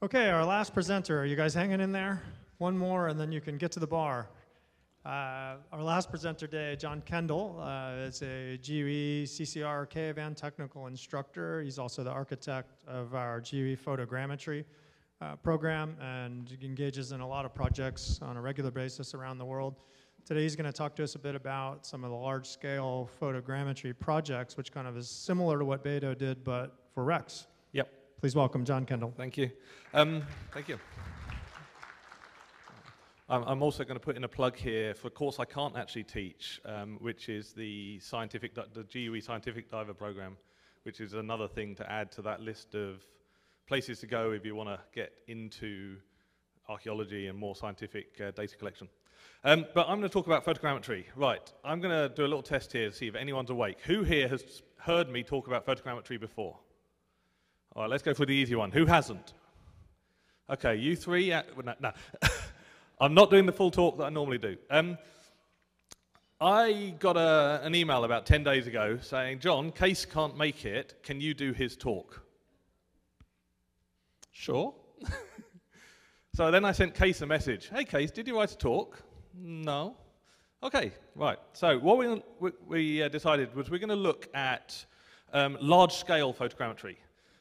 Okay, our last presenter. Are you guys hanging in there? One more, and then you can get to the bar. Our last presenter today, John Kendall, is a GUE CCR K-Van technical instructor. He's also the architect of our GUE Photogrammetry program and engages in a lot of projects on a regular basis around the world. Today he's going to talk to us a bit about some of the large-scale photogrammetry projects, which kind of is similar to what Beto did, but for Rex. Yep. Please welcome John Kendall. Thank you. Thank you. I'm also going to put in a plug here for a course I can't actually teach, which is the GUE Scientific Diver Program, which is another thing to add to that list of places to go if you want to get into archaeology and more scientific data collection. But I'm going to talk about photogrammetry. Right, I'm going to do a little test here to see if anyone's awake. Who here has heard me talk about photogrammetry before? All right, let's go for the easy one. Who hasn't? Okay, you three? No. I'm not doing the full talk that I normally do. I got an email about 10 days ago saying, John, Case can't make it. Can you do his talk? Sure. So then I sent Case a message. Hey, Case, did you write a talk? No. Okay, right. So what we decided was we're going to look at large-scale photogrammetry.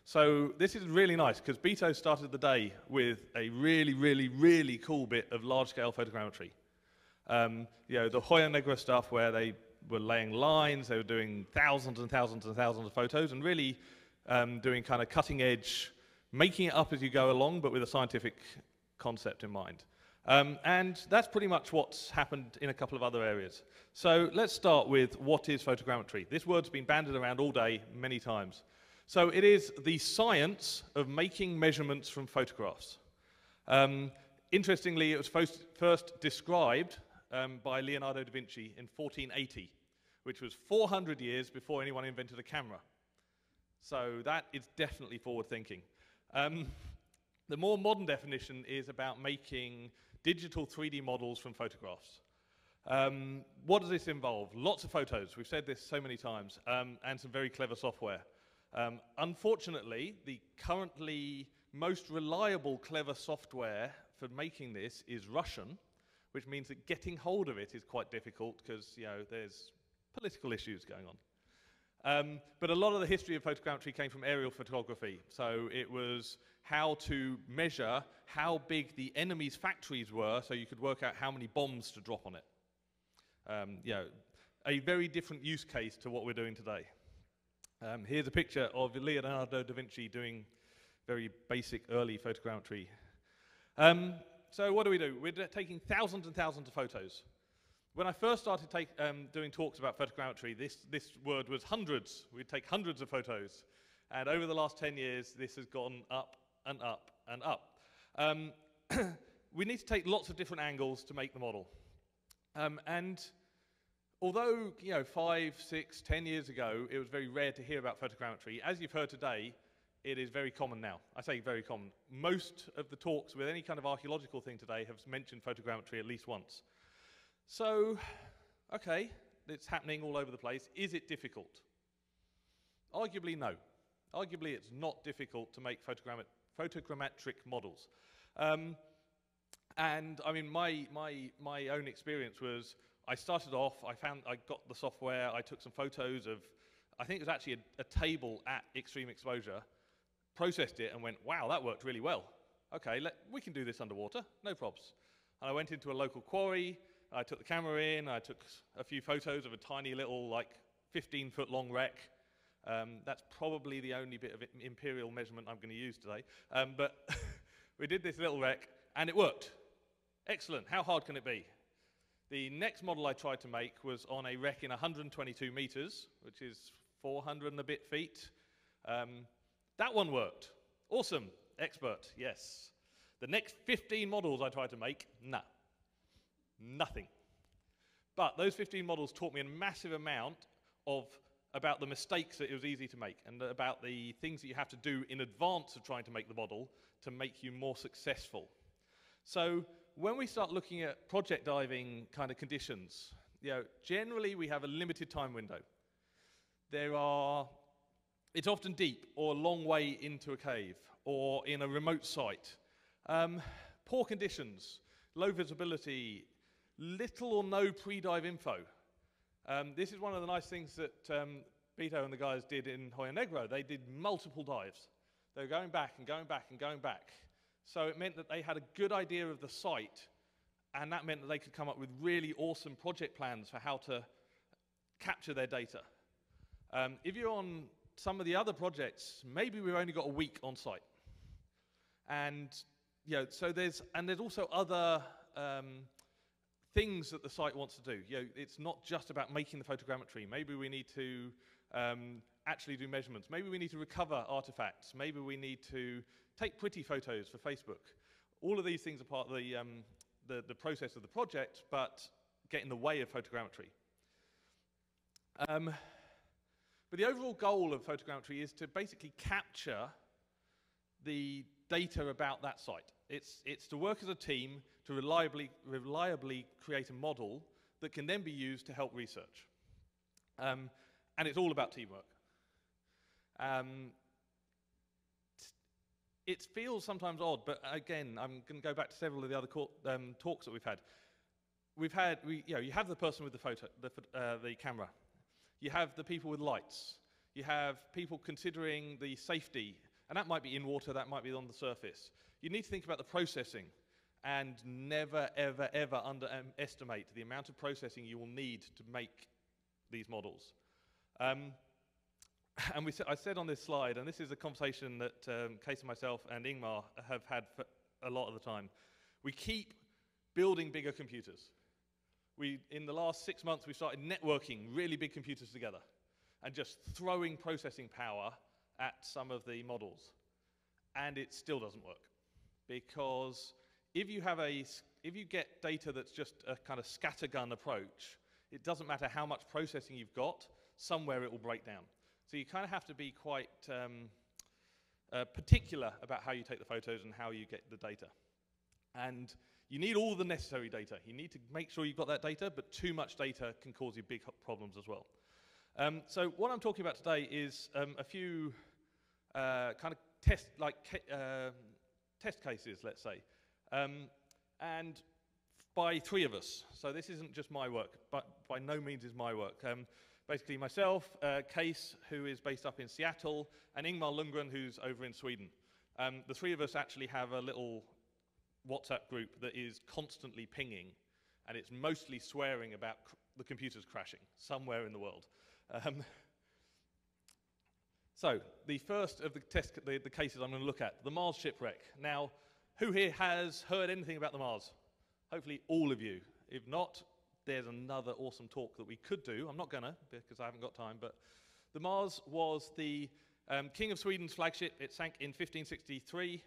So this is really nice because Beto started the day with a really, really, really cool bit of large-scale photogrammetry. You know, the Hoya Negra stuff where they were laying lines, they were doing thousands and thousands and thousands of photos and really doing kind of cutting-edge, making it up as you go along, but with a scientific concept in mind. And that's pretty much what's happened in a couple of other areas. So let's start with what is photogrammetry. This word's been bandied around all day, many times. So it is the science of making measurements from photographs. Interestingly, it was first described by Leonardo da Vinci in 1480, which was 400 years before anyone invented a camera. So that is definitely forward-thinking. The more modern definition is about making digital 3D models from photographs. What does this involve? Lots of photos. We've said this so many times, and some very clever software. Unfortunately, the currently most reliable clever software for making this is Russian, which means that getting hold of it is quite difficult because, you know, there's political issues going on. But a lot of the history of photogrammetry came from aerial photography. So it was how to measure how big the enemy's factories were so you could work out how many bombs to drop on it. You know, a very different use case to what we're doing today. Here's a picture of Leonardo da Vinci doing very basic early photogrammetry. So what do? We're taking thousands and thousands of photos. When I first started doing talks about photogrammetry, this word was hundreds. We'd take hundreds of photos. And over the last 10 years, this has gone up and up and up. We need to take lots of different angles to make the model. And although, you know, 5, 6, 10 years ago, it was very rare to hear about photogrammetry, as you've heard today, it is very common now. I say very common. Most of the talks with any kind of archaeological thing today have mentioned photogrammetry at least once. So, okay, it's happening all over the place. Is it difficult? Arguably, no. Arguably, it's not difficult to make photogrammetric models. And, I mean, my own experience was I started off, I got the software, I took some photos of, I think it was actually a table at extreme exposure, processed it and went, wow, that worked really well. Okay, we can do this underwater, no probs. And I went into a local quarry, I took the camera in, I took a few photos of a tiny little, like, 15-foot long wreck. That's probably the only bit of imperial measurement I'm going to use today. But we did this little wreck, and it worked. Excellent, how hard can it be? The next model I tried to make was on a wreck in 122 meters, which is 400 and a bit feet. That one worked. Awesome. Expert. Yes. The next 15 models I tried to make, nah. Nothing. But those 15 models taught me a massive amount about the mistakes that it was easy to make and about the things that you have to do in advance of trying to make the model to make you more successful. So when we start looking at project diving kind of conditions, you know, generally we have a limited time window. It's often deep or a long way into a cave, or in a remote site. Poor conditions, low visibility, little or no pre-dive info. This is one of the nice things that Beto and the guys did in Hoyo Negro. They did multiple dives. They were going back and going back and going back. So it meant that they had a good idea of the site, and that meant that they could come up with really awesome project plans for how to capture their data. If you're on some of the other projects, maybe we've only got a week on site. And so there's also other things that the site wants to do. It's not just about making the photogrammetry. Maybe we need to actually do measurements. Maybe we need to recover artifacts. Maybe we need to take pretty photos for Facebook. All of these things are part of the process of the project, but get in the way of photogrammetry. But the overall goal of photogrammetry is to basically capture the data about that site. It's to work as a team to reliably create a model that can then be used to help research. And it's all about teamwork. It feels sometimes odd, but again, I'm going to go back to several of the other talks that we've had. You have the person with the camera. You have the people with lights. You have people considering the safety, and that might be in water, that might be on the surface. You need to think about the processing, and never, ever, ever underestimate the amount of processing you will need to make these models. And I said on this slide, and this is a conversation that Case and myself and Ingmar have had for a lot of the time, we keep building bigger computers. In the last 6 months, we started networking really big computers together and just throwing processing power at some of the models. And it still doesn't work. Because if you get data that's just a kind of scattergun approach, it doesn't matter how much processing you've got, somewhere it will break down. So you kind of have to be quite particular about how you take the photos and how you get the data. And you need all the necessary data. You need to make sure you've got that data, but too much data can cause you big problems as well. So what I'm talking about today is a few kind of test cases, let's say, and by 3 of us. So this isn't just my work, but by no means is my work. Basically myself, Case, who is based up in Seattle, and Ingmar Lundgren, who's over in Sweden. The 3 of us actually have a little WhatsApp group that is constantly pinging, and it's mostly swearing about the computers crashing somewhere in the world. So the first of the cases I'm going to look at, the Mars shipwreck. Now, who here has heard anything about the Mars? Hopefully all of you. If not, there's another awesome talk that we could do. I'm not going to, because I haven't got time, but the Mars was the King of Sweden's flagship. It sank in 1563.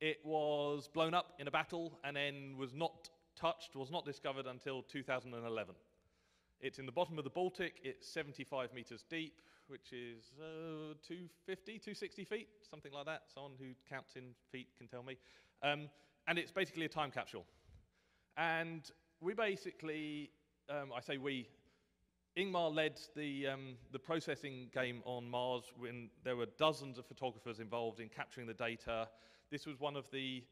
It was blown up in a battle and then was not discovered until 2011. It's in the bottom of the Baltic. It's 75 meters deep, which is 260 feet, something like that. Someone who counts in feet can tell me. And it's basically a time capsule. And we basically, I say we, Ingmar led the processing game on Mars when there were dozens of photographers involved in capturing the data. This was one of the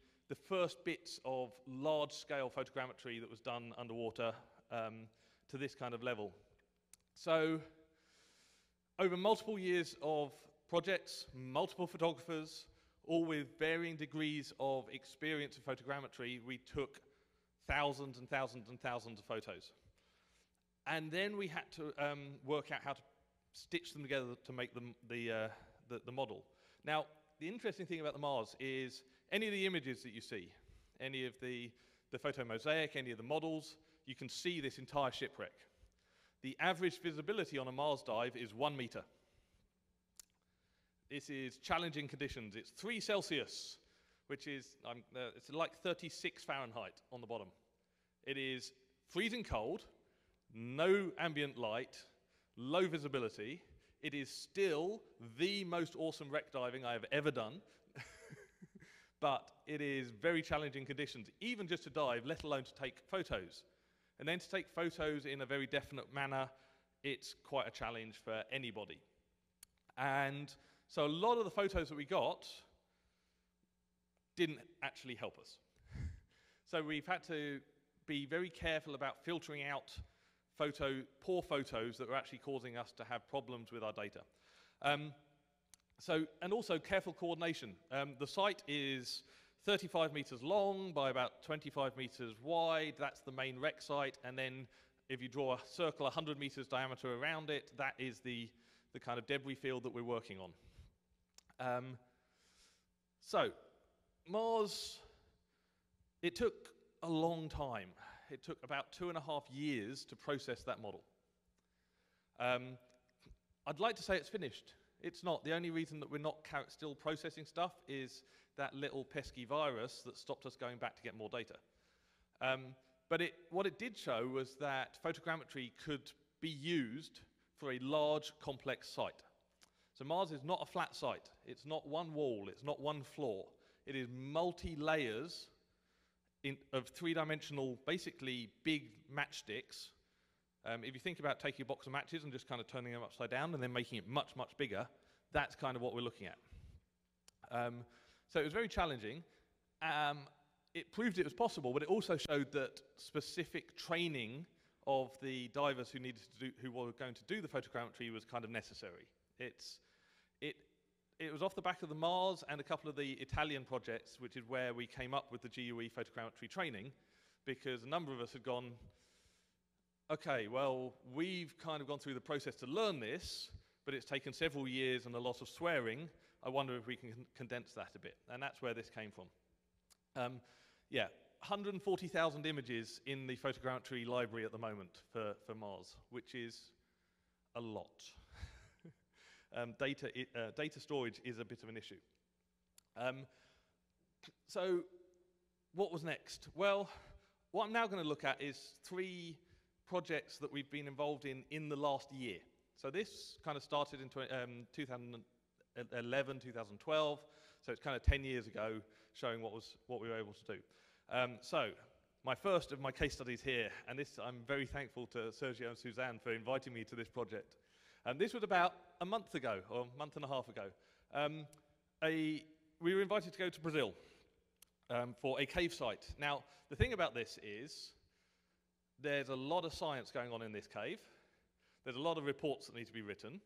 first bits of large-scale photogrammetry that was done underwater to this kind of level. So over multiple years of projects, multiple photographers, all with varying degrees of experience of photogrammetry, we took thousands and thousands and thousands of photos. And then we had to work out how to stitch them together to make the model. Now, the interesting thing about the Mars is any of the images that you see, any of the photo mosaic, any of the models, you can see this entire shipwreck. The average visibility on a Mars dive is 1 meter. This is challenging conditions. It's 3 Celsius, which is it's like 36 Fahrenheit on the bottom. It is freezing cold, no ambient light, low visibility. It is still the most awesome wreck diving I have ever done. But it is very challenging conditions, even just to dive, let alone to take photos. And then to take photos in a very definite manner, it's quite a challenge for anybody. And so a lot of the photos that we got didn't actually help us. So we've had to be very careful about filtering out poor photos that were actually causing us to have problems with our data. And also careful coordination. The site is 35 meters long by about 25 meters wide. That's the main rec site. And then if you draw a circle 100 meters diameter around it, that is the kind of debris field that we're working on. So Mars, it took a long time. It took about 2.5 years to process that model. I'd like to say it's finished. It's not. The only reason that we're not still processing stuff is that little pesky virus that stopped us going back to get more data. But what it did show was that photogrammetry could be used for a large, complex site. So Mars is not a flat site. It's not one wall. It's not one floor. It is multi-layers of three-dimensional, basically big matchsticks. If you think about taking a box of matches and just kind of turning them upside down and then making it much, much bigger, that's kind of what we're looking at. So it was very challenging. It proved it was possible, but it also showed that specific training of the divers who were going to do the photogrammetry was kind of necessary. It was off the back of the Mars and a couple of the Italian projects, which is where we came up with the GUE photogrammetry training, because a number of us had gone, okay, well, we've kind of gone through the process to learn this, but it's taken several years and a lot of swearing. I wonder if we can condense that a bit. And that's where this came from. Yeah, 140,000 images in the photogrammetry library at the moment for Mars, which is a lot. Data storage is a bit of an issue. So what was next? Well, what I'm now going to look at is 3 projects that we've been involved in the last year. So this kind of started in 2011, 2012, so it's kind of 10 years ago, showing what we were able to do. So my first of my case studies here, and this I'm very thankful to Sergio and Suzanne for inviting me to this project. This was about a month ago, or a month and a half ago. We were invited to go to Brazil for a cave site. Now, the thing about this is there's a lot of science going on in this cave. There's a lot of reports that need to be written.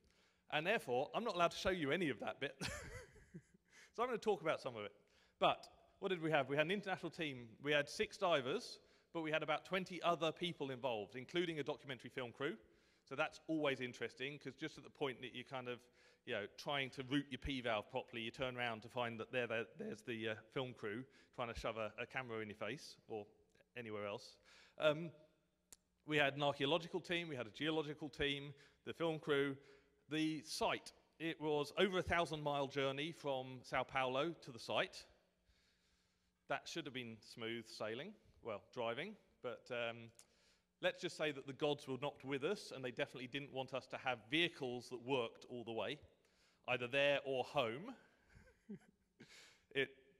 And therefore, I'm not allowed to show you any of that bit. So I'm going to talk about some of it. But what did we have? We had an international team. We had 6 divers, but we had about 20 other people involved, including a documentary film crew. So that's always interesting, because just at the point that you're kind of, trying to route your P-valve properly, you turn around to find that there's the film crew trying to shove a camera in your face, or anywhere else. We had an archaeological team, we had a geological team, the film crew. The site, it was over a 1,000-mile journey from Sao Paulo to the site. That should have been smooth sailing, well, driving, but let's just say that the gods were not with us, and they definitely didn't want us to have vehicles that worked all the way, either there or home.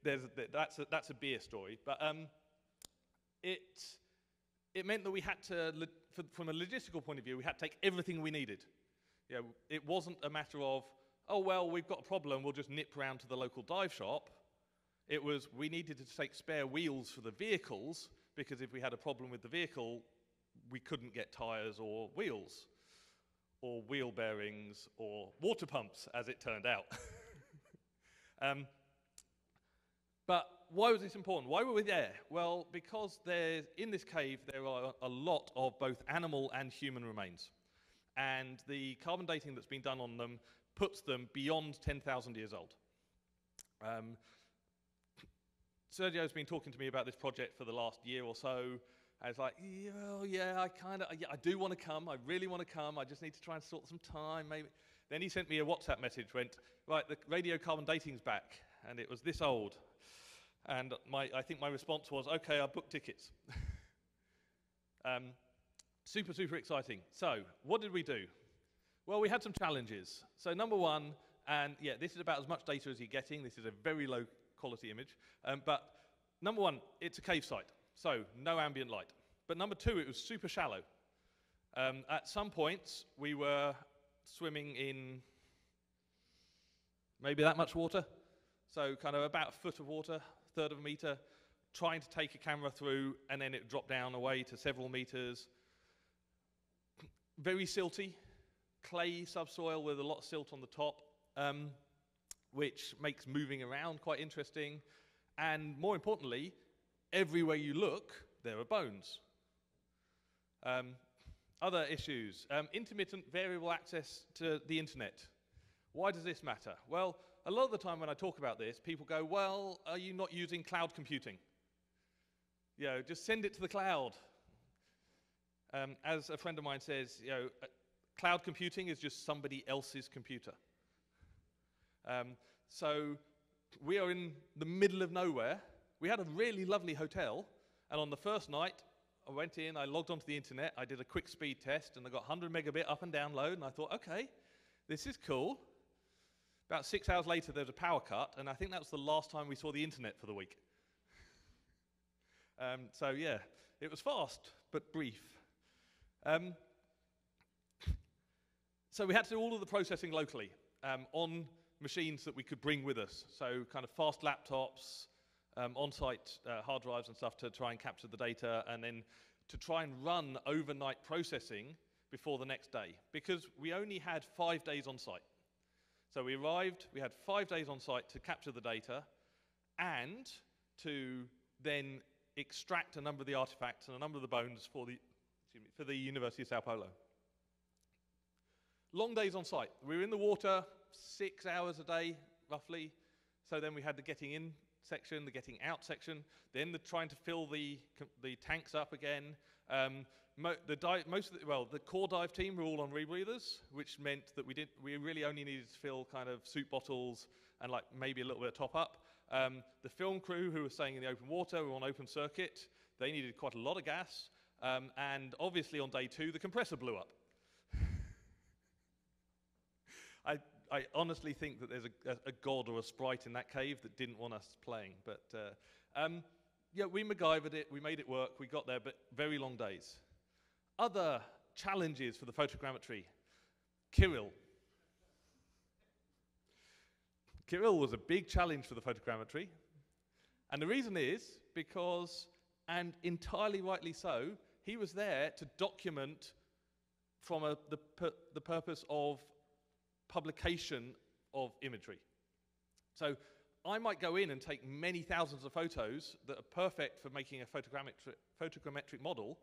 That's a beer story, but it meant that we had to, from a logistical point of view, we had to take everything we needed. It wasn't a matter of, oh, well, we've got a problem, we'll just nip round to the local dive shop. It was, we needed to take spare wheels for the vehicles, because if we had a problem with the vehicle, we couldn't get tires or wheels, or wheel bearings, or water pumps, as it turned out. But why was this important? Why were we there? Well, because in this cave there are a lot of both animal and human remains. And the carbon dating that's been done on them puts them beyond 10,000 years old. Sergio's been talking to me about this project for the last year or so. I was like, I do want to come. I really want to come. I just need to try and sort some time, maybe. Then he sent me a WhatsApp message, went, right, the radiocarbon dating's back. And it was this old. And I think my response was, okay, I'll book tickets. Super, super exciting. So, what did we do? Well, we had some challenges. So, number one, and yeah, this is about as much data as you're getting. This is a very low quality image. But number one, it's a cave site. So, no ambient light. But number two, it was super shallow. At some points, we were swimming in maybe that much water. So, kind of about a foot of water, third of a meter, trying to take a camera through, and then it dropped down away to several meters. Very silty, clay subsoil with a lot of silt on the top, which makes moving around quite interesting. And more importantly, everywhere you look, there are bones. Other issues, intermittent variable access to the internet. Why does this matter? Well, a lot of the time when I talk about this, people go, well, are you not using cloud computing? You know, just send it to the cloud. As a friend of mine says, you know, cloud computing is just somebody else's computer. So we are in the middle of nowhere. We had a really lovely hotel, and on the first night, I went in, I logged onto the internet, I did a quick speed test, and I got 100 megabit up and down load, and I thought, okay, this is cool. About 6 hours later, there was a power cut, and I think that was the last time we saw the internet for the week. So yeah, it was fast, but brief. So we had to do all of the processing locally on machines that we could bring with us. So kind of fast laptops, on-site hard drives and stuff to try and capture the data, and then to try and run overnight processing before the next day, because we only had 5 days on site. So we arrived, we had 5 days on site to capture the data and to then extract a number of the artifacts and a number of the bones for the University of Sao Paulo. Long days on site. We were in the water 6 hours a day, roughly. So then we had the getting in section, the getting out section, then the trying to fill the tanks up again. The core dive team were all on rebreathers, which meant that we really only needed to fill kind of soup bottles and like maybe a little bit of top up. The film crew who were staying in the open water were on open circuit. They needed quite a lot of gas. And obviously on day 2, the compressor blew up. I honestly think that there's a god or a sprite in that cave that didn't want us playing. But yeah, we MacGyvered it, we made it work, we got there, but very long days. Other challenges for the photogrammetry. Kirill. Kirill was a big challenge for the photogrammetry. And the reason is because, and entirely rightly so, he was there to document from the purpose of publication of imagery. So I might go in and take many thousands of photos that are perfect for making a photogrammetric model.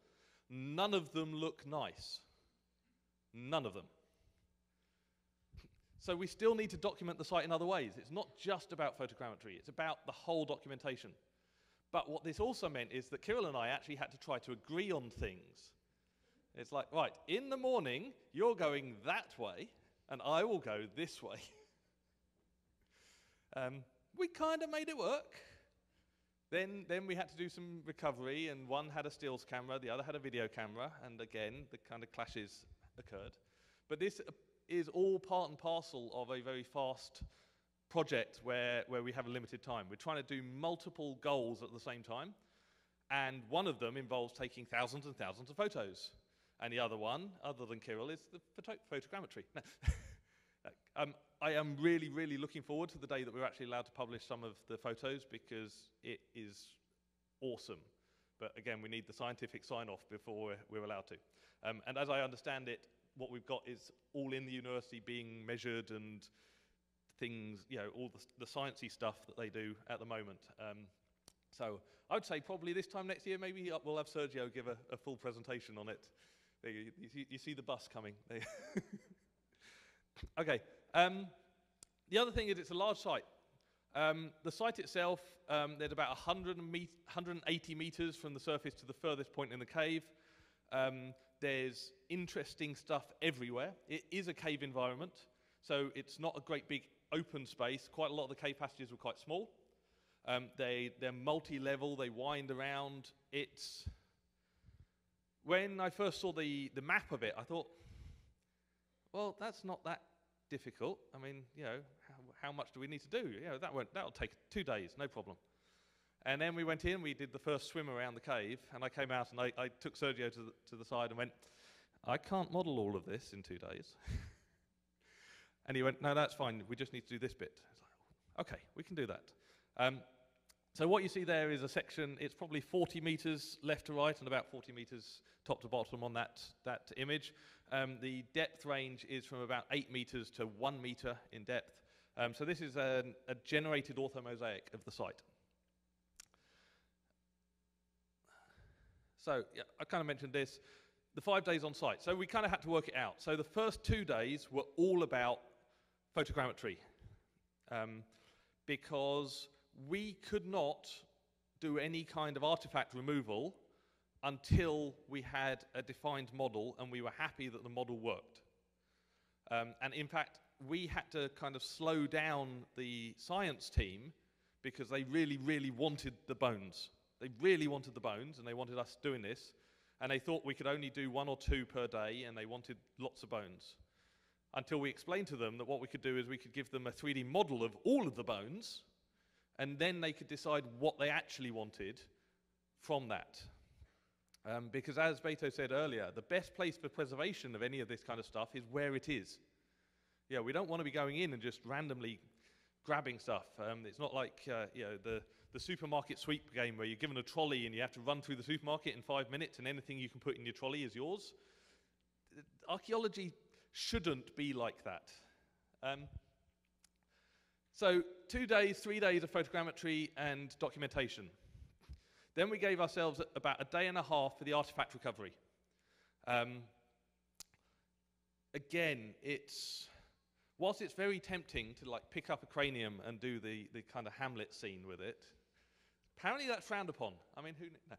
None of them look nice. None of them. So we still need to document the site in other ways. It's not just about photogrammetry, it's about the whole documentation. But what this also meant is that Kirill and I actually had to try to agree on things. It's like, right, in the morning, you're going that way, and I will go this way. We kind of made it work. Then we had to do some recovery, and one had a stills camera, the other had a video camera, and again, the kind of clashes occurred. But this is all part and parcel of a very fast project where we have a limited time. We're trying to do multiple goals at the same time, and one of them involves taking thousands and thousands of photos. And the other one, other than Kirill, is the photogrammetry. I am really, really looking forward to the day that we're actually allowed to publish some of the photos, because it is awesome. But again, we need the scientific sign-off before we're allowed to. And as I understand it, what we've got is all in the university being measured and things, you know, all the sciencey stuff that they do at the moment. So I would say probably this time next year, maybe we'll have Sergio give a full presentation on it. There you see the bus coming. Okay. The other thing is it's a large site. The site itself, there's about 180 meters from the surface to the furthest point in the cave. There's interesting stuff everywhere. It is a cave environment, so it's not a great big open space. Quite a lot of the cave passages were quite small. They're multi-level, they wind around. When I first saw the map of it, I thought, well, that's not that difficult. I mean, you know, how much do we need to do? You know, that'll take 2 days, no problem. And then we went in, we did the first swim around the cave, and I came out and I took Sergio to the side and went, I can't model all of this in 2 days. And he went, no, that's fine, we just need to do this bit. I was like, okay, we can do that. So what you see there is a section, it's probably 40 meters left to right and about 40 meters top to bottom on that image. The depth range is from about 8 meters to 1 meter in depth. So this is a generated orthomosaic of the site. So yeah, I kind of mentioned this, the 5 days on site. So we kind of had to work it out. So the first 2 days were all about photogrammetry, because we could not do any kind of artifact removal until we had a defined model and we were happy that the model worked. And in fact, we had to kind of slow down the science team because they really, really wanted the bones. They really wanted the bones and they wanted us doing this. And they thought we could only do 1 or 2 per day and they wanted lots of bones. Until we explained to them that what we could do is we could give them a 3D model of all of the bones, and then they could decide what they actually wanted from that. Because as Beto said earlier, the best place for preservation of any of this kind of stuff is where it is. Yeah, we don't want to be going in and just randomly grabbing stuff. It's not like the supermarket sweep game where you're given a trolley and you have to run through the supermarket in 5 minutes and anything you can put in your trolley is yours. Archaeology shouldn't be like that. So 2 days, 3 days of photogrammetry and documentation. Then we gave ourselves about a day and a half for the artifact recovery. Again, whilst it's very tempting to like pick up a cranium and do the kind of Hamlet scene with it, apparently that's frowned upon. I mean, who knew? No.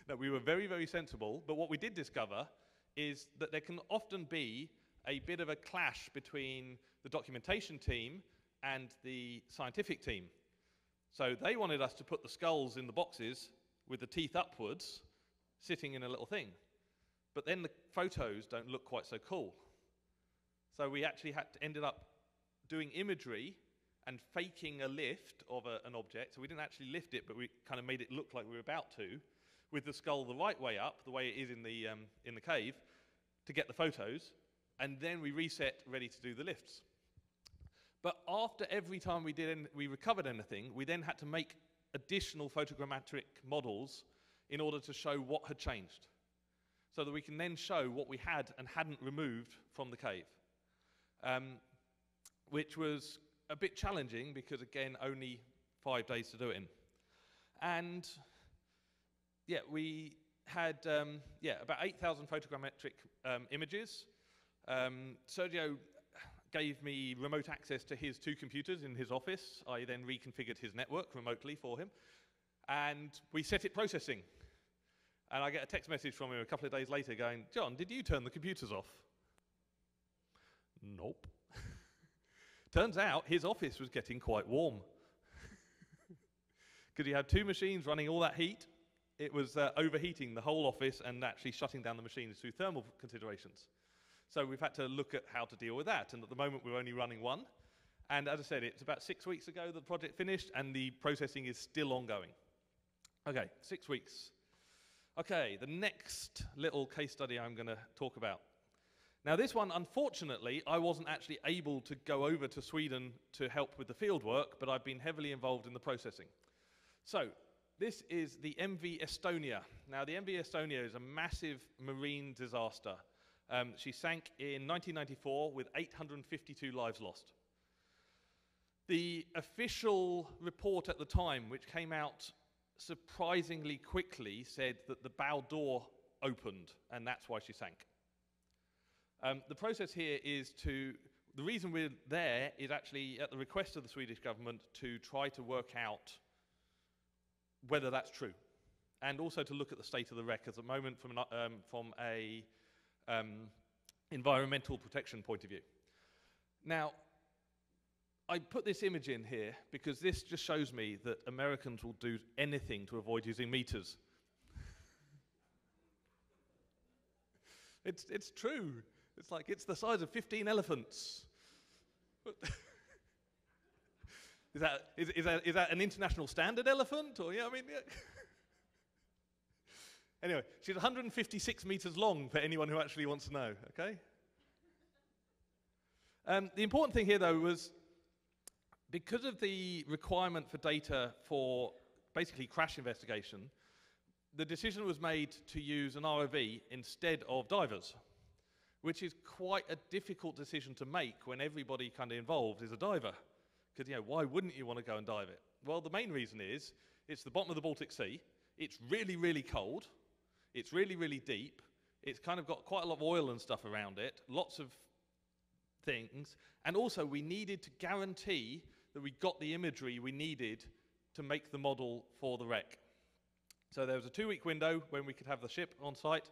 No, we were very, very sensible, but what we did discover is that there can often be a bit of a clash between the documentation team and the scientific team. So they wanted us to put the skulls in the boxes with the teeth upwards, sitting in a little thing. But then the photos don't look quite so cool. So we actually ended up doing imagery and faking a lift of an object. So we didn't actually lift it, but we kind of made it look like we were about to, with the skull the right way up, the way it is in the cave, to get the photos. And then we reset, ready to do the lifts. But after every time we recovered anything, we then had to make additional photogrammetric models in order to show what had changed, so that we can then show what we had and hadn't removed from the cave, which was a bit challenging because, again, only 5 days to do it in. And yeah, we had about 8,000 photogrammetric images. Sergio gave me remote access to his 2 computers in his office. I then reconfigured his network remotely for him. And we set it processing. And I get a text message from him a couple of days later going, "John, did you turn the computers off?" Nope. Turns out his office was getting quite warm. Because he had 2 machines running all that heat. It was overheating the whole office and actually shutting down the machines through thermal considerations. So we've had to look at how to deal with that. And at the moment, we're only running 1. And as I said, it's about 6 weeks ago that the project finished, and the processing is still ongoing. Okay, 6 weeks. Okay, the next little case study I'm going to talk about. Now, this one, unfortunately, I wasn't actually able to go over to Sweden to help with the field work, but I've been heavily involved in the processing. So this is the MV Estonia. Now, the MV Estonia is a massive marine disaster. She sank in 1994 with 852 lives lost. The official report at the time, which came out surprisingly quickly, said that the bow door opened, and that's why she sank. The process here is the reason we're there is actually at the request of the Swedish government to try to work out whether that's true, and also to look at the state of the wreck at the moment from a environmental protection point of view. Now, I put this image in here because this just shows me that Americans will do anything to avoid using meters. It's true. It's like it's the size of 15 elephants. Is that an international standard elephant? Or yeah, I mean, yeah. Anyway, she's 156 meters long for anyone who actually wants to know, okay? The important thing here, though, was Because of the requirement for data for basically crash investigation, the decision was made to use an ROV instead of divers, which is quite a difficult decision to make when everybody kind of involved is a diver. Because, you know, why wouldn't you want to go and dive it? Well, the main reason is it's the bottom of the Baltic Sea, it's really, really cold, it's really, really deep, it's kind of got quite a lot of oil and stuff around it, lots of things, and also we needed to guarantee that we got the imagery we needed to make the model for the wreck. So there was a 2-week window when we could have the ship on site,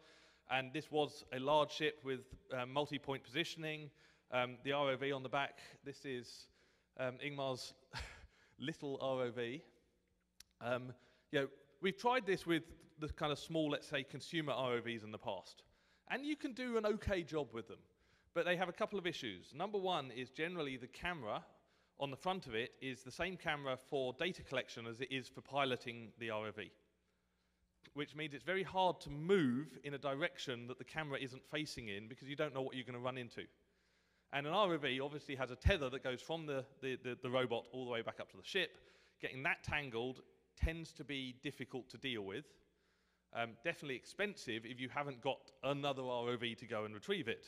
and this was a large ship with multi-point positioning. The ROV on the back, this is Ingmar's little ROV. You know, we've tried this with the kind of small, let's say, consumer ROVs in the past, and you can do an okay job with them, but they have a couple of issues. Number one is generally the camera on the front of it is the same camera for data collection as it is for piloting the ROV, which means it's very hard to move in a direction that the camera isn't facing in because you don't know what you're going to run into. And an ROV obviously has a tether that goes from the robot all the way back up to the ship. Getting that tangled tends to be difficult to deal with. Definitely expensive if you haven't got another ROV to go and retrieve it.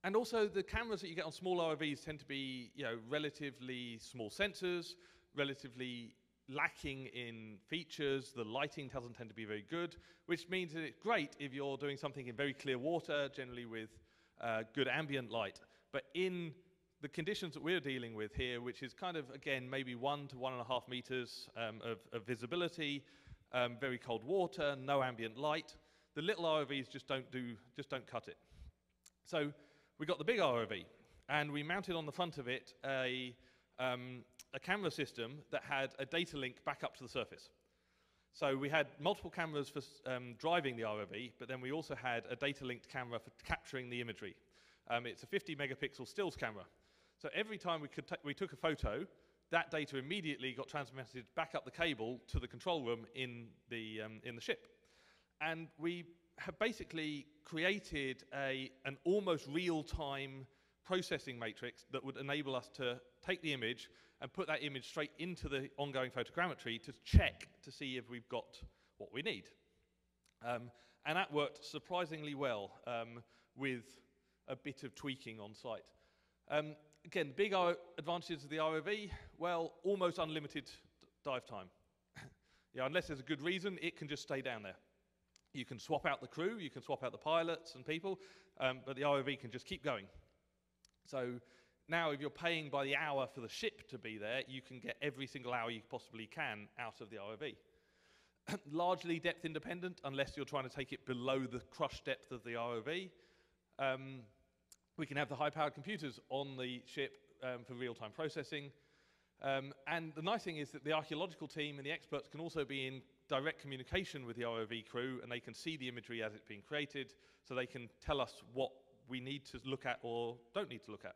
And also the cameras that you get on small ROVs tend to be, you know, relatively small sensors, relatively lacking in features. The lighting doesn't tend to be very good, which means that it's great if you're doing something in very clear water, generally with good ambient light. But in the conditions that we're dealing with here, which is kind of, again, maybe 1 to 1.5 meters of visibility, very cold water, no ambient light, the little ROVs just don't cut it. So we got the big ROV, and we mounted on the front of it a camera system that had a data link back up to the surface. So we had multiple cameras for driving the ROV, but then we also had a data-linked camera for capturing the imagery. It's a 50-megapixel stills camera. So every time we took a photo, that data immediately got transmitted back up the cable to the control room in the ship. And we have basically created an almost real-time processing matrix that would enable us to take the image and put that image straight into the ongoing photogrammetry to check to see if we've got what we need. And that worked surprisingly well with a bit of tweaking on site. Again, the big advantages of the ROV, well, almost unlimited dive time. Yeah, unless there's a good reason, it can just stay down there. You can swap out the crew, you can swap out the pilots and people, but the ROV can just keep going. So now if you're paying by the hour for the ship to be there, you can get every single hour you possibly can out of the ROV. Largely depth independent, unless you're trying to take it below the crush depth of the ROV. We can have the high-powered computers on the ship for real-time processing. And the nice thing is that the archaeological team and the experts can also be in direct communication with the ROV crew, and they can see the imagery as it's being created, so they can tell us what we need to look at or don't need to look at.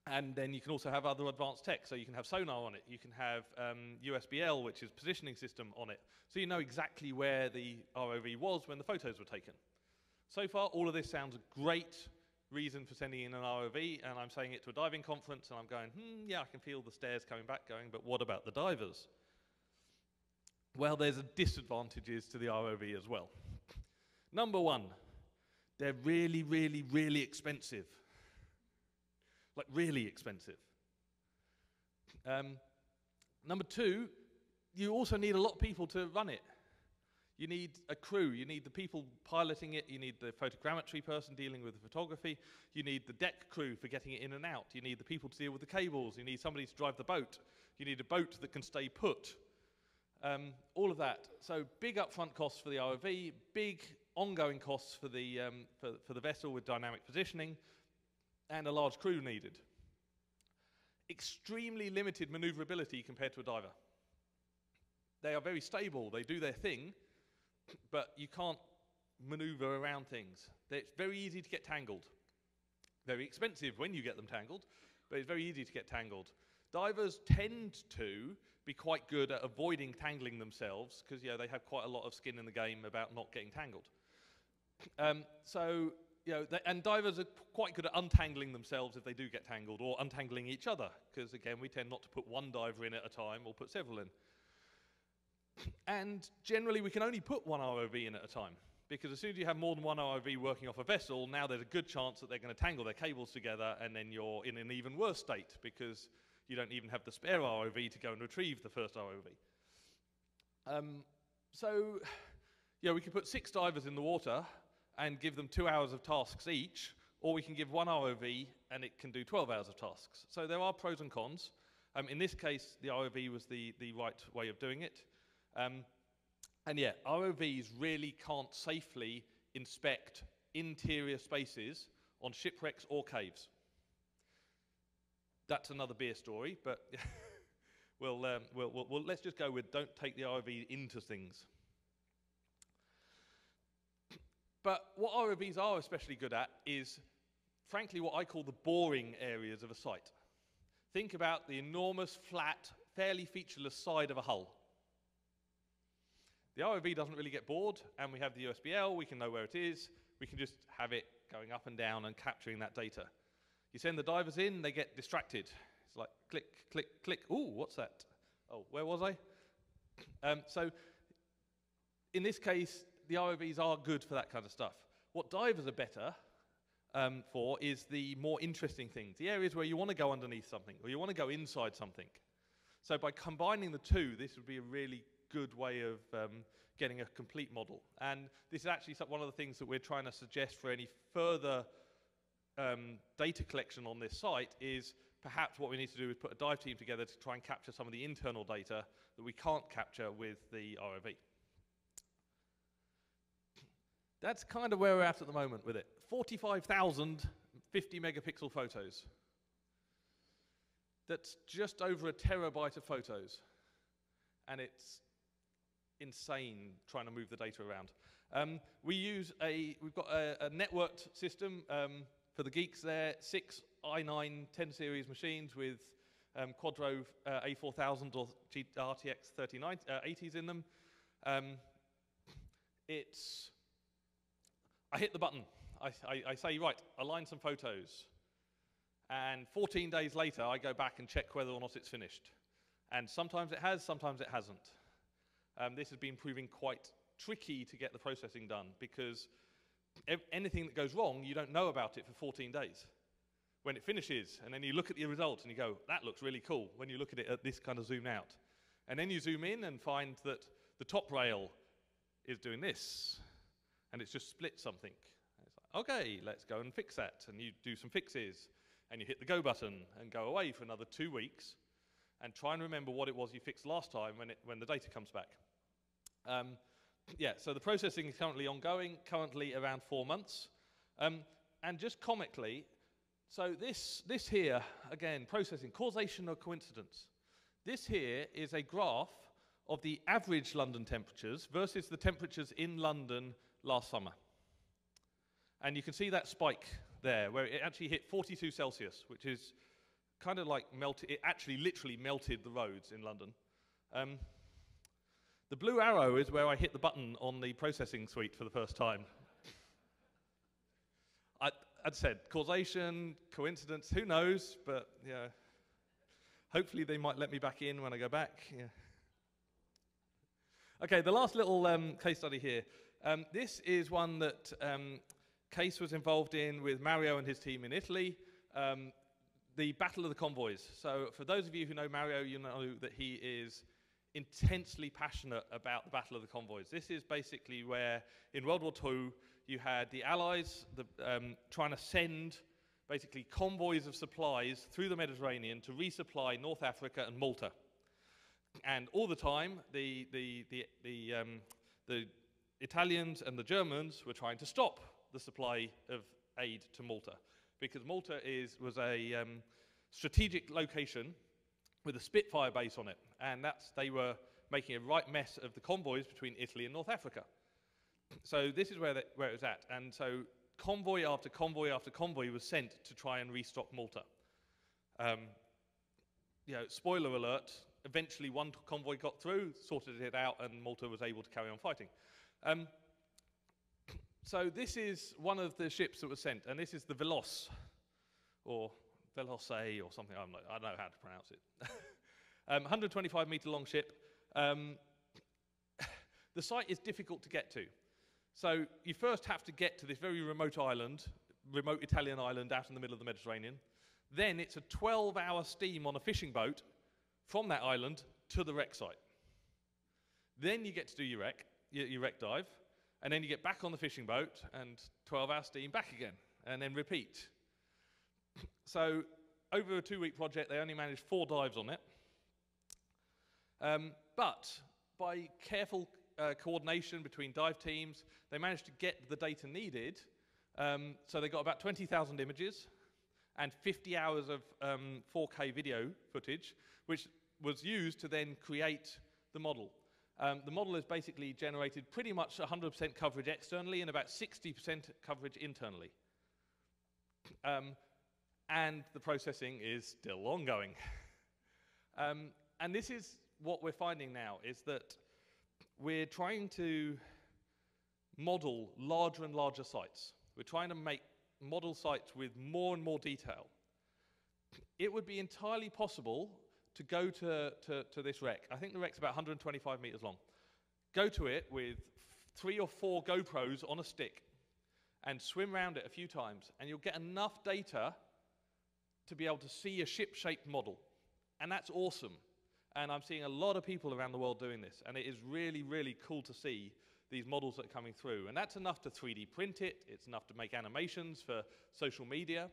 And then you can also have other advanced tech, so you can have sonar on it, you can have USBL, which is positioning system, on it, so you know exactly where the ROV was when the photos were taken. So far, all of this sounds a great reason for sending in an ROV, and I'm saying it to a diving conference, and I'm going, yeah, I can feel the stares coming back going, but what about the divers? Well, there's disadvantages to the ROV as well. Number one, they're really, really, really expensive. Like, really expensive. Number two, you also need a lot of people to run it. You need a crew, you need the people piloting it, you need the photogrammetry person dealing with the photography, you need the deck crew for getting it in and out, you need the people to deal with the cables, you need somebody to drive the boat, you need a boat that can stay put. All of that. So big upfront costs for the ROV, big ongoing costs for the vessel with dynamic positioning, and a large crew needed. Extremely limited maneuverability compared to a diver. They are very stable, they do their thing, but you can't maneuver around things. It's very easy to get tangled. Very expensive when you get them tangled, but it's very easy to get tangled. Divers tend to be quite good at avoiding tangling themselves because, yeah, they have quite a lot of skin in the game about not getting tangled. So and divers are quite good at untangling themselves if they do get tangled, or untangling each other, because again, we tend not to put one diver in at a time, or put several in. And generally, we can only put one ROV in at a time, because as soon as you have more than one ROV working off a vessel, now there's a good chance that they're going to tangle their cables together, and then you're in an even worse state, because you don't even have the spare ROV to go and retrieve the first ROV. So, we can put 6 divers in the water and give them 2 hours of tasks each, or we can give one ROV and it can do 12 hours of tasks. So there are pros and cons. In this case, the ROV was the right way of doing it. And yeah, ROVs really can't safely inspect interior spaces on shipwrecks or caves. That's another beer story, but let's just go with don't take the ROV into things. But what ROVs are especially good at is, frankly, what I call the boring areas of a site. Think about the enormous, flat, fairly featureless side of a hull. The ROV doesn't really get bored, and we have the USBL, we can know where it is, we can just have it going up and down and capturing that data. You send the divers in, they get distracted. It's like click, click, click. Ooh, what's that? Oh, where was I? So in this case, the ROVs are good for that kind of stuff. What divers are better for is the more interesting things, the areas where you want to go underneath something, or you want to go inside something. So by combining the two, this would be a really good way of getting a complete model. And this is actually one of the things that we're trying to suggest for any further data collection on this site is perhaps what we need to do is put a dive team together to try and capture some of the internal data that we can't capture with the ROV. That's kind of where we're at the moment with it. 45,000 50 megapixel photos. That's just over a terabyte of photos. And it's insane trying to move the data around. We've got a networked system for the geeks there, 6 i9 10 series machines with Quadro A4000 or RTX 3080s in them. I hit the button. I say, right, align some photos. And 14 days later, I go back and check whether or not it's finished. And sometimes it has, sometimes it hasn't. This has been proving quite tricky to get the processing done because anything that goes wrong, you don't know about it for 14 days. When it finishes, and then you look at the results and you go, that looks really cool, when you look at it at this kind of zoom out. And then you zoom in and find that the top rail is doing this, and it's just split something. And it's like, okay, let's go and fix that. And you do some fixes, and you hit the go button and go away for another 2 weeks and try and remember what it was you fixed last time when the data comes back. Yeah, so the processing is currently ongoing, currently around 4 months. And just comically, so this here, again, processing, causation or coincidence. This here is a graph of the average London temperatures versus the temperatures in London last summer. And you can see that spike there, where it actually hit 42 Celsius, which is kind of like melted, it actually literally melted the roads in London. The blue arrow is where I hit the button on the processing suite for the first time. I'd said causation, coincidence, who knows, but yeah. Hopefully they might let me back in when I go back. Yeah. Okay, the last little case study here. This is one that Case was involved in with Mario and his team in Italy. The Battle of the Convoys. So for those of you who know Mario, you know that he is intensely passionate about the Battle of the Convoys. This is basically where, in World War II, you had the Allies trying to send basically convoys of supplies through the Mediterranean to resupply North Africa and Malta. And all the time, the Italians and the Germans were trying to stop the supply of aid to Malta, because Malta was a strategic location with a Spitfire base on it, and they were making a right mess of the convoys between Italy and North Africa. So this is where it was at, and so convoy after convoy after convoy was sent to try and restock Malta. Spoiler alert, eventually one convoy got through, sorted it out, and Malta was able to carry on fighting. So this is one of the ships that was sent, and this is the Veloce, or Veloce or something, I don't know how to pronounce it. 125-meter long ship. The site is difficult to get to. So you first have to get to this very remote island, remote Italian island out in the middle of the Mediterranean. Then it's a 12-hour steam on a fishing boat from that island to the wreck site. Then you get to do your wreck dive, and then you get back on the fishing boat and 12-hour steam back again, and then repeat. So over a 2-week project, they only managed 4 dives on it. But by careful coordination between dive teams, they managed to get the data needed. So they got about 20,000 images and 50 hours of 4K video footage, which was used to then create the model. The model is basically generated pretty much 100% coverage externally and about 60% coverage internally. And the processing is still ongoing. And this is what we're finding now, is that we're trying to model larger and larger sites. We're trying to make model sites with more and more detail. It would be entirely possible to go to this wreck. I think the wreck's about 125 meters long. Go to it with 3 or 4 GoPros on a stick and swim around it a few times, and you'll get enough data to be able to see a ship-shaped model. And that's awesome. And I'm seeing a lot of people around the world doing this, and it is really, really cool to see these models that are coming through. And that's enough to 3D print it. It's enough to make animations for social media.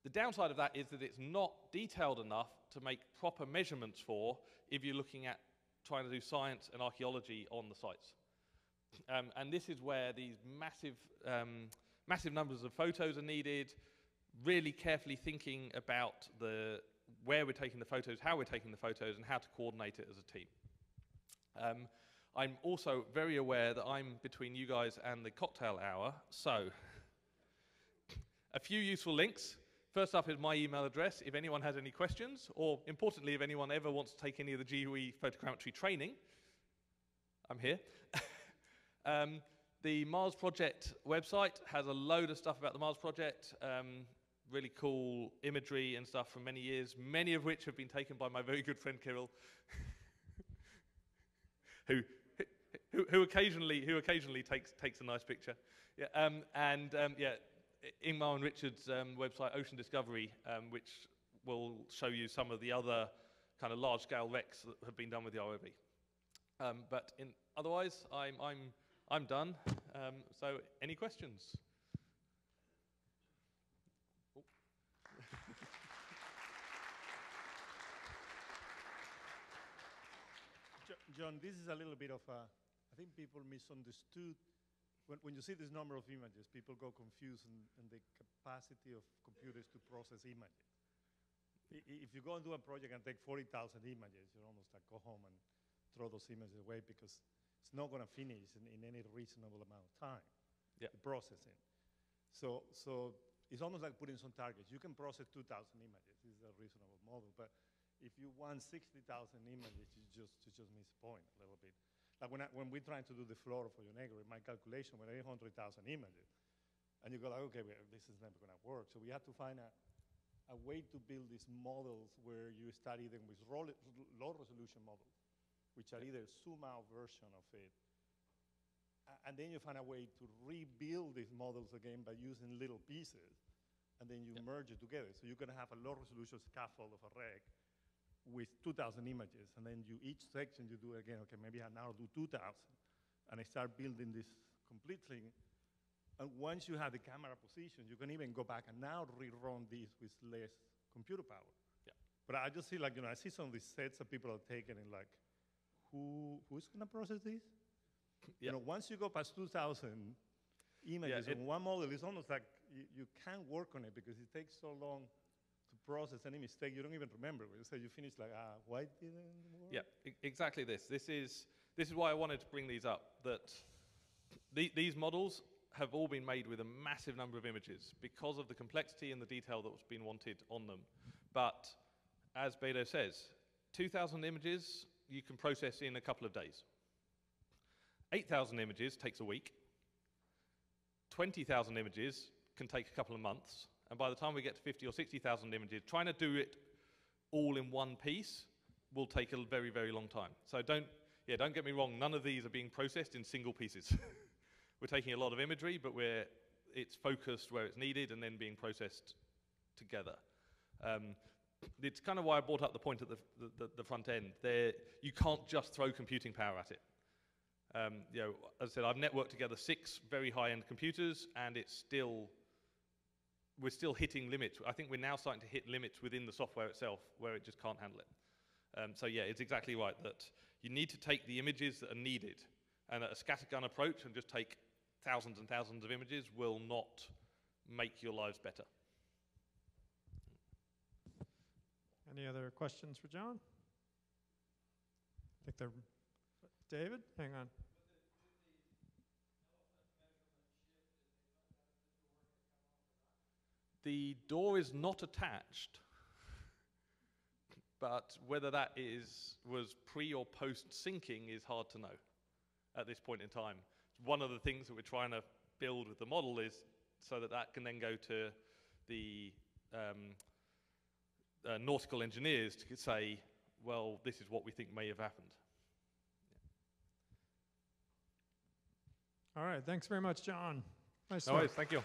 The downside of that is that it's not detailed enough to make proper measurements for if you're looking at trying to do science and archaeology on the sites. And this is where these massive numbers of photos are needed, really carefully thinking about where we're taking the photos, how we're taking the photos, and how to coordinate it as a team. I'm also very aware that I'm between you guys and the cocktail hour, so a few useful links. First up is my email address if anyone has any questions, or importantly, if anyone ever wants to take any of the GUE photogrammetry training, I'm here. The Mars Project website has a load of stuff about the Mars Project, really cool imagery and stuff from many years, many of which have been taken by my very good friend Kirill, who occasionally takes a nice picture. Yeah, yeah, Ingmar and Richard's website, Ocean Discovery, which will show you some of the other kind of large-scale wrecks that have been done with the ROV. But otherwise, I'm done. So, any questions? John, this is a little bit of a, I think people misunderstood. When you see this number of images, people go confused in the capacity of computers to process images. If you go and do a project and take 40,000 images, you're almost like go home and throw those images away because it's not going to finish in any reasonable amount of time, the processing. So it's almost like putting some targets. You can process 2,000 images. This is a reasonable model. But if you want 60,000 images, you just miss the point a little bit. Like when we're trying to do the floor for your negro, my calculation was 800,000 images. And you go like, okay, well, this is never going to work. So we have to find a way to build these models where you study them with low resolution models, which are either zoom out version of it. And then you find a way to rebuild these models again by using little pieces. And then you merge it together. So you're going to have a low resolution scaffold of a wreck with 2,000 images, and then each section you do again, okay, maybe I now do 2,000, and I start building this complete thing. And once you have the camera position, you can even go back and now rerun this with less computer power. Yeah. But I just see, like, I see some of these sets that people are taking and like, who's going to process this? Yeah. Once you go past 2,000 images in one model, it's almost like you can't work on it because it takes so long to process any mistake, you don't even remember. So you finish like, why didn't it work? Yeah, exactly this. This is why I wanted to bring these up, that these models have all been made with a massive number of images because of the complexity and the detail that was being wanted on them. But as Beto says, 2,000 images you can process in a couple of days. 8,000 images takes a week, 20,000 images can take a couple of months, and by the time we get to 50 or 60,000 images, trying to do it all in one piece will take a very, very long time. So don't get me wrong, none of these are being processed in single pieces. We're taking a lot of imagery, but it's focused where it's needed and then being processed together. It's kind of why I brought up the point at the front end. You can't just throw computing power at it. You know, as I said, I've networked together 6 very high-end computers, and we're still hitting limits. I think we're now starting to hit limits within the software itself where it just can't handle it. So yeah, it's exactly right that you need to take the images that are needed, and a scattergun approach and just take thousands and thousands of images will not make your lives better. Any other questions for John? I think they're... David, hang on. The door is not attached, but whether that was pre or post syncing is hard to know at this point in time. One of the things that we're trying to build with the model is so that can then go to the nautical engineers to say, well, this is what we think may have happened. All right, thanks very much, John. Nice No work. worries, thank you.